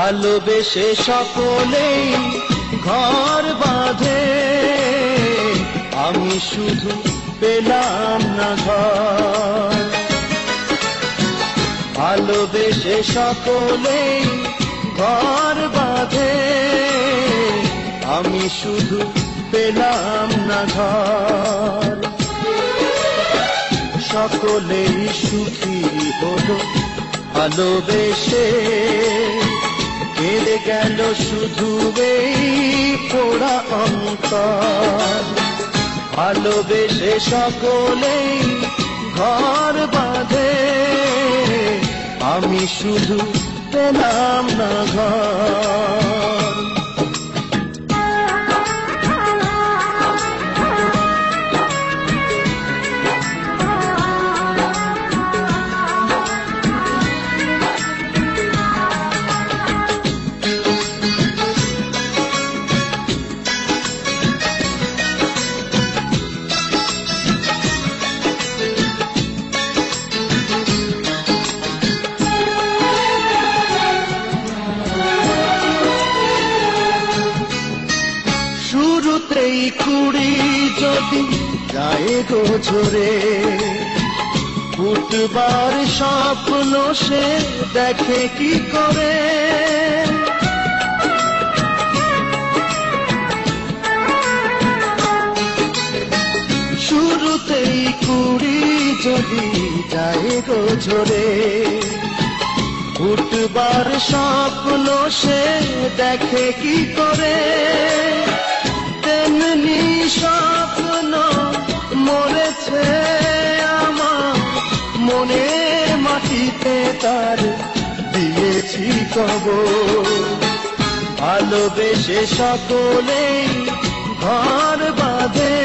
ভালোবেসে সকলেই ঘর বাঁধে, আমি শুধু পেলাম না ঘর। ভালোবেসে সকলেই ঘর বাঁধে, আমি শুধু পেলাম না ঘর। সকলেই সুখী হলো ভালোবেসে, কেঁদে গেল শুধু এই পোড়া অন্তর। ভালোবেসে সকলেই ঘর বাঁধে, আমি শুধু পেলাম না ঘর। শুরুতেই কুড়ি যদি যায় গো ঝরে, ফুটবার স্বপ্ন সে দেখে কি করে। শুরুতেই কুড়ি যদি যায় গো ঝরে, ফুটবার স্বপ্ন সে দেখে কি করে। তেমনি স্বপ্ন মরেছে আমার মনের মাটিতে, তার দিয়েছি কবর। ভালোবেসে সকলেই ঘর বাঁধে,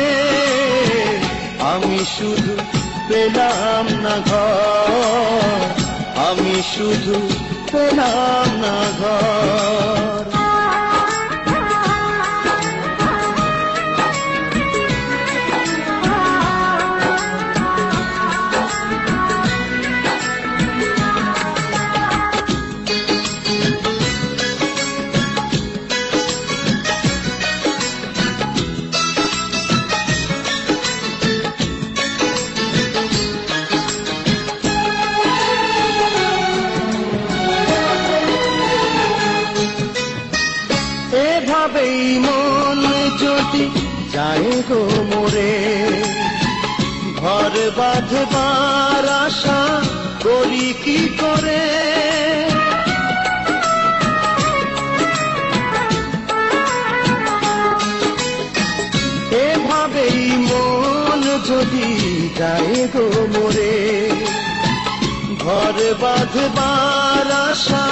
আমি শুধু পেলাম না ঘর, আমি শুধু পেলাম না ঘর। এভাবেই মন যদি যায় গো মোরে, ঘর বাঁধবার আশা করি কি করে। এভাবেই মন যদি যায় গো মোরে, ঘর বাঁধবার আশা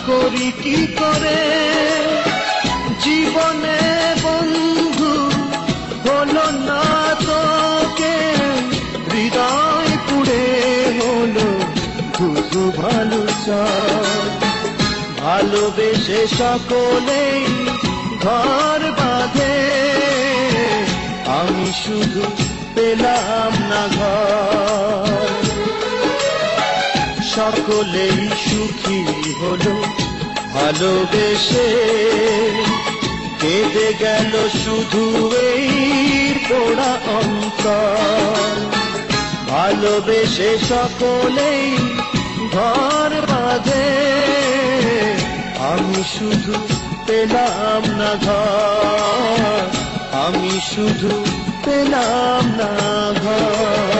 করি কি করে। জীবনে বন্ধু হলো না তোকে, হৃদয় পুড়ে হলো শুধু ভালো চাই। ভালোবেসে সকলেই ঘর বাঁধে, আমি শুধু পেলাম না ঘর। সকলেই সুখী হলো ভালোবেসে, কেঁদে গেল শুধু এই পোড়া অন্তর। ভালোবেসে সকলেই ঘর বাঁধে, আমি শুধু পেলাম না ঘর, আমি শুধু পেলাম না ঘর।